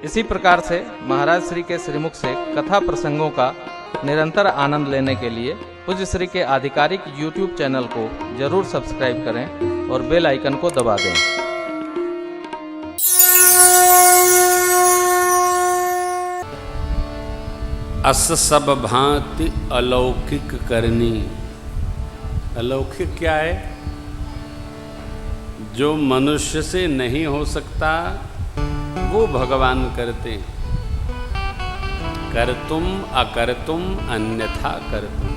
इसी प्रकार से महाराज श्री के श्रीमुख से कथा प्रसंगों का निरंतर आनंद लेने के लिए पूज्य श्री के आधिकारिक YouTube चैनल को जरूर सब्सक्राइब करें और बेल आइकन को दबा दें। अस सब भांति अलौकिक करनी। अलौकिक क्या है? जो मनुष्य से नहीं हो सकता वो भगवान करते। कर्तुम अकर्तुम अन्यथा कर्तुम।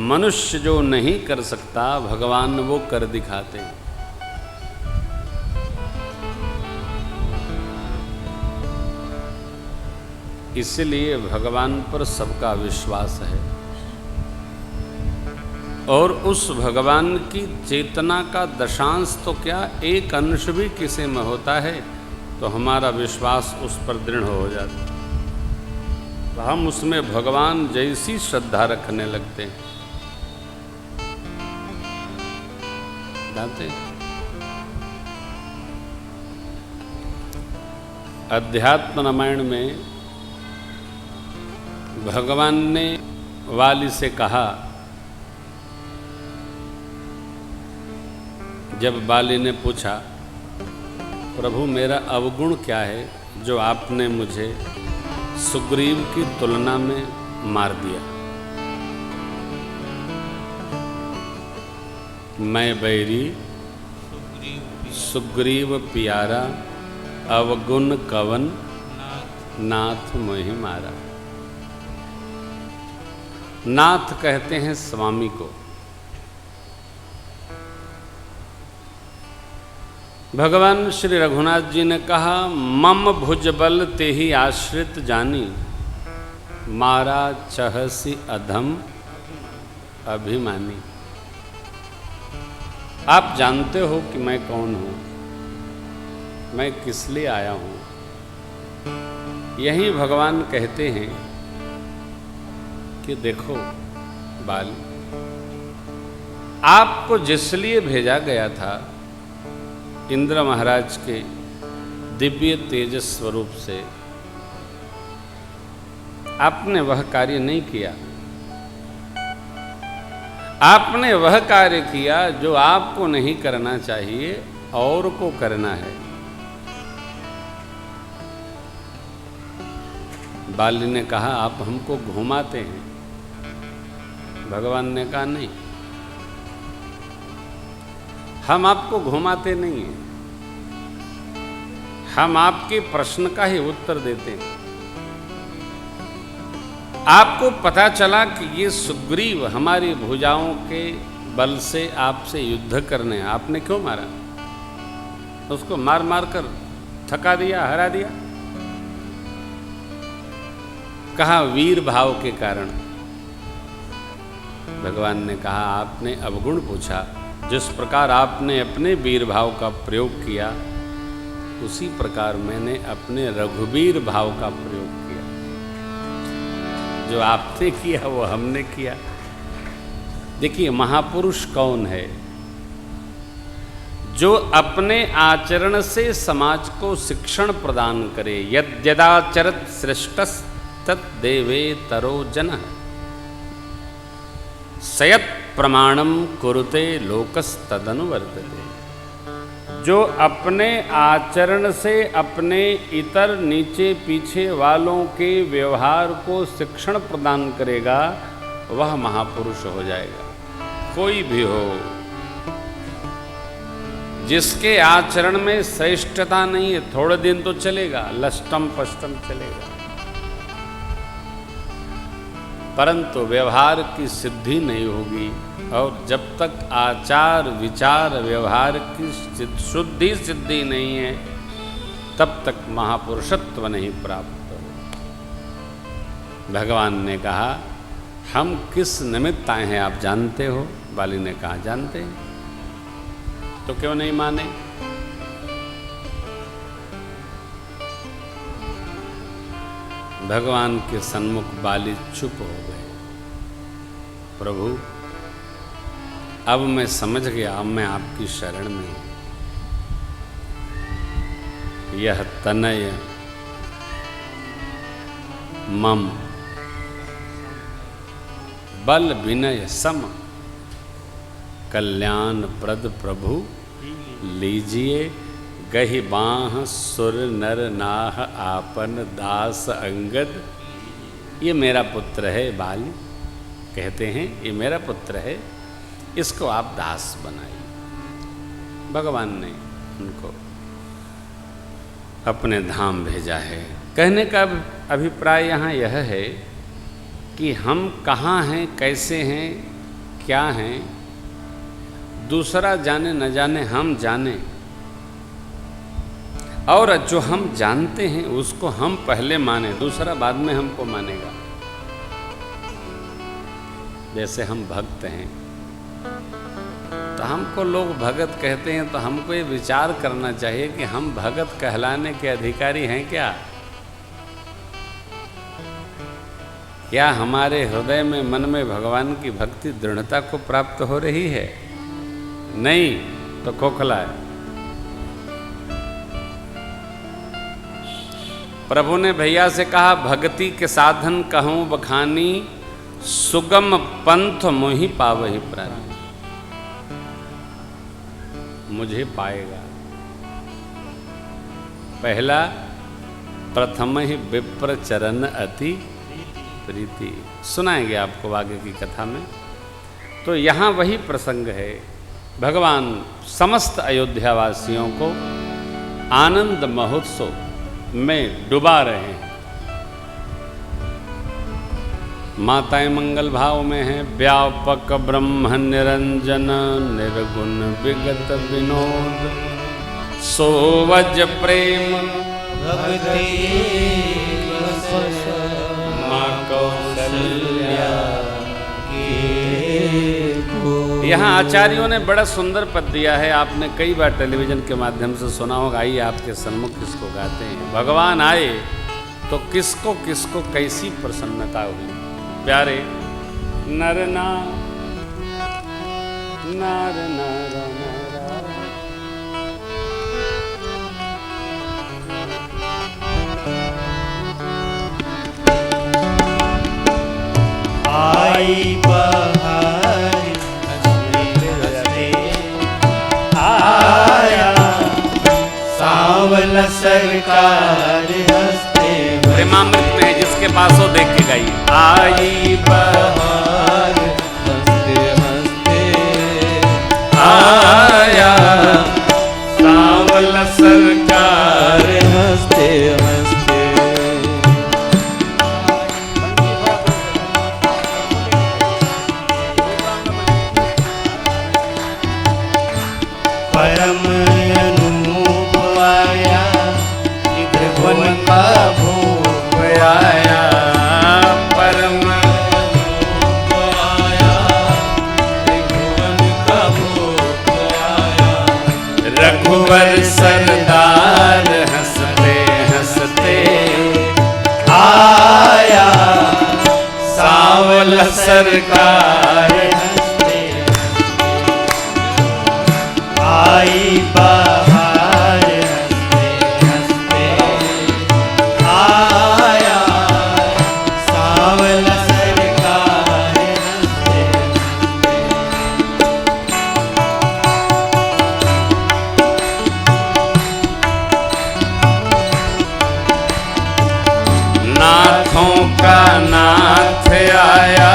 मनुष्य जो नहीं कर सकता भगवान वो कर दिखाते हैं। इसलिए भगवान पर सबका विश्वास है और उस भगवान की चेतना का दशांश तो क्या एक अंश भी किसी में होता है तो हमारा विश्वास उस पर दृढ़ हो जाता है। तो हम उसमें भगवान जैसी श्रद्धा रखने लगते हैं। जानते अध्यात्म रामायण में भगवान ने वाली से कहा, जब बाली ने पूछा प्रभु मेरा अवगुण क्या है जो आपने मुझे सुग्रीव की तुलना में मार दिया। मैं बैरी सुग्रीव प्यारा अवगुण कवन नाथ मोहि मारा। नाथ कहते हैं स्वामी को। भगवान श्री रघुनाथ जी ने कहा, मम भुजबल तेहि आश्रित जानी, मारा चहसी अधम अभिमानी। आप जानते हो कि मैं कौन हूं, मैं किस लिए आया हूं। यही भगवान कहते हैं कि देखो बाली, आपको जिस लिए भेजा गया था इंद्र महाराज के दिव्य तेजस स्वरूप से, आपने वह कार्य नहीं किया। आपने वह कार्य किया जो आपको नहीं करना चाहिए और को करना है। बाली ने कहा आप हमको घुमाते हैं। भगवान ने कहा नहीं, हम आपको घुमाते नहीं हैं, हम आपके प्रश्न का ही उत्तर देते हैं। आपको पता चला कि ये सुग्रीव हमारी भुजाओं के बल से आपसे युद्ध करने, आपने क्यों मारा? उसको मार मार कर थका दिया, हरा दिया। कहा वीर भाव के कारण। भगवान ने कहा आपने अवगुण पूछा, जिस प्रकार आपने अपने वीर भाव का प्रयोग किया उसी प्रकार मैंने अपने रघुवीर भाव का प्रयोग किया। जो आपने किया वो हमने किया। देखिए महापुरुष कौन है? जो अपने आचरण से समाज को शिक्षण प्रदान करे। यद्यदाचरत श्रेष्ठस् तद्देवे तरो जनः, सयत् प्रमाणम कुरुते लोकस्तदनुवर्तते। जो अपने आचरण से अपने इतर नीचे पीछे वालों के व्यवहार को शिक्षण प्रदान करेगा वह महापुरुष हो जाएगा। कोई भी हो, जिसके आचरण में श्रेष्ठता नहीं है, थोड़े दिन तो चलेगा, लष्टम पष्टम चलेगा, परंतु व्यवहार की सिद्धि नहीं होगी। और जब तक आचार विचार व्यवहार की शुद्धि सिद्धि नहीं है तब तक महापुरुषत्व नहीं प्राप्त हो। भगवान ने कहा हम किस निमित्त आए हैं आप जानते हो? बाली ने कहा जानते हैं। तो क्यों नहीं माने? भगवान के सन्मुख बाली चुप हो गए। प्रभु अब मैं समझ गया, अब मैं आपकी शरण में हूं। यह तनय मम बल विनय सम कल्याण प्रद प्रभु लीजिए गहि बाह सुर नर नाह आपन दास अंगद। ये मेरा पुत्र है, बाली कहते हैं ये मेरा पुत्र है, इसको आप दास बनाइए। भगवान ने उनको अपने धाम भेजा है। कहने का अभिप्राय यहाँ यह है कि हम कहाँ हैं, कैसे हैं, क्या हैं, दूसरा जाने न जाने, हम जाने, और जो हम जानते हैं उसको हम पहले माने, दूसरा बाद में हमको मानेगा। जैसे हम भक्त हैं तो हमको लोग भगत कहते हैं, तो हमको ये विचार करना चाहिए कि हम भगत कहलाने के अधिकारी हैं क्या? क्या हमारे हृदय में, मन में भगवान की भक्ति दृढ़ता को प्राप्त हो रही है? नहीं तो खोखला है। प्रभु ने भैया से कहा, भक्ति के साधन कहूँ बखानी, सुगम पंथ मोहि पावहि प्राणी। मुझे पाएगा। पहला प्रथम ही विप्र चरण अति प्रीति। सुनाएंगे आपको आगे की कथा में। तो यहाँ वही प्रसंग है, भगवान समस्त अयोध्यावासियों को आनंद महोत्सव में डुबा रहे हैं। माताएं मंगल भाव में हैं। व्यापक ब्रह्म निरंजन निर्गुण विगत विनोद, सोवज प्रेम भक्ति माँ कौशल्या। यहाँ आचार्यों ने बड़ा सुंदर पद दिया है, आपने कई बार टेलीविजन के माध्यम से सुना होगा। आइए आपके सन्मुख किसको गाते हैं। भगवान आए तो किसको किसको कैसी प्रसन्नता हुई। प्यारे नर नार नार नार आई बहार हंसते आया, सावला सरकार हंसते। प्रेमामृत में जिसके पास हो देख के गाइए। आई बहार हंसते हंसते आया, सावला सरकार हंसते हंसते। परम अनूप आया, त्रिभुवन का भूप आया। परम अनूप आया, त्रिभुवन का भूप आया। रघुवर सरदार हंसते हंसते आया, सावला सरकार हंसते। आई बहार हंसते हंसते आया, सावला सरकार हंसते। नाथों का नाथ आया,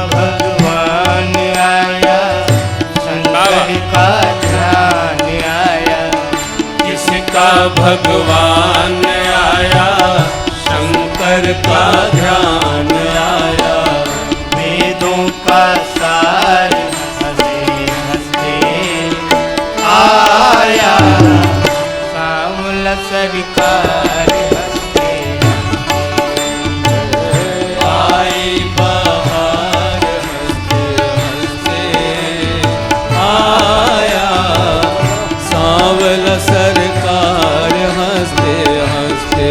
भगवान आया, शंकर का ध्यान आया। किसका भगवान आया, शंकर का ध्यान आया। वेदों का सार हंसते हंसते आया, सांवला सरकार हंसते आई बहार हंसते हंसते आया, सांवला सरकार हंसते हंसते।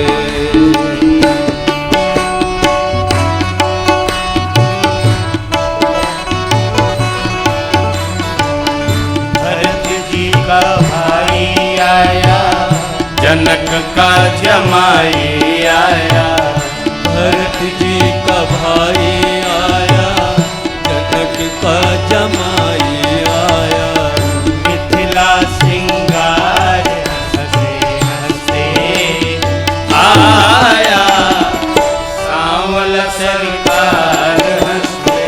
भरत जी का भाई आया, जनक का जमाई आया, भरत जी का भाई आया, जनक का जमाई आया। मिथिला सिंगार हंसते हंसते आया, सांवला सरकार हंसते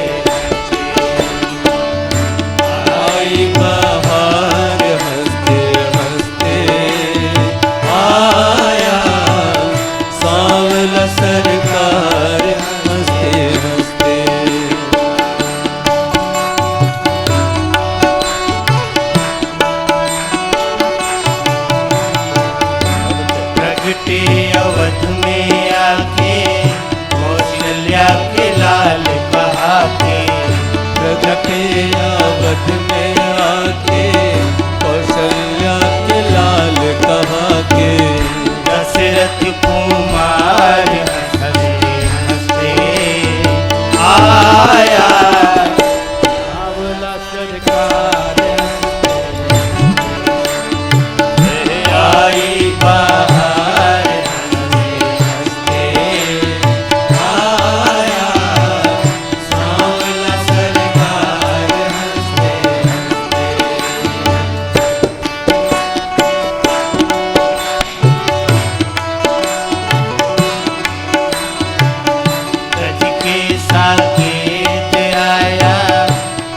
आई बहार हंसते हंसते आया, सांवला सरकार हंसते हंसते। प्रगटे अवध में आके, कौशल्या के लाल कहा के। प्रगटे अवध में आके, कौशल्या के लाल कहा के। दशरथ कुमार हंसते हंसते आया, सांवला सरकार हंसते आई बहार हंसते हंसते आया, सांवला सरकार हंसते गज के साकेत आया,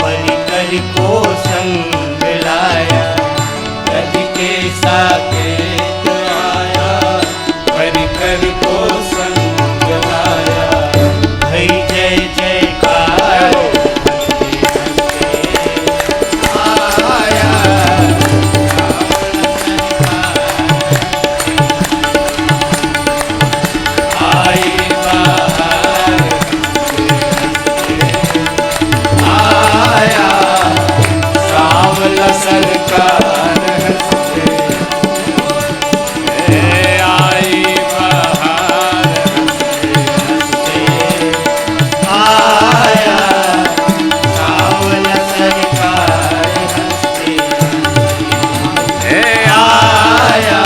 परिकर को संग लाया। गज के साकेत आया, परिकर को संग लाया। भई जय जयकार हंसते हंसते आया, आई बहार आया, सांवला सरकार हंसते आई बहार हंसते आया, सांवला सरकार हंसते आया,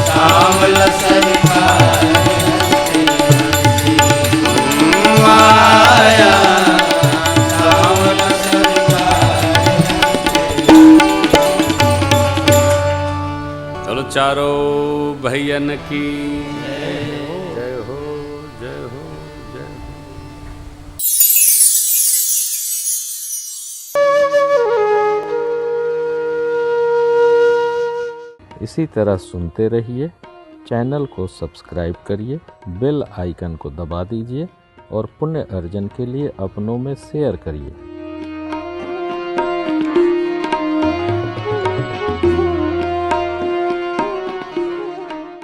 सांवला सरकार आया, सांवला सरकार। चलो चारों भैयन की जय हो जय हो जय हो। इसी तरह सुनते रहिए। चैनल को सब्सक्राइब करिए, बेल आइकन को दबा दीजिए और पुण्य अर्जन के लिए अपनों में शेयर करिए।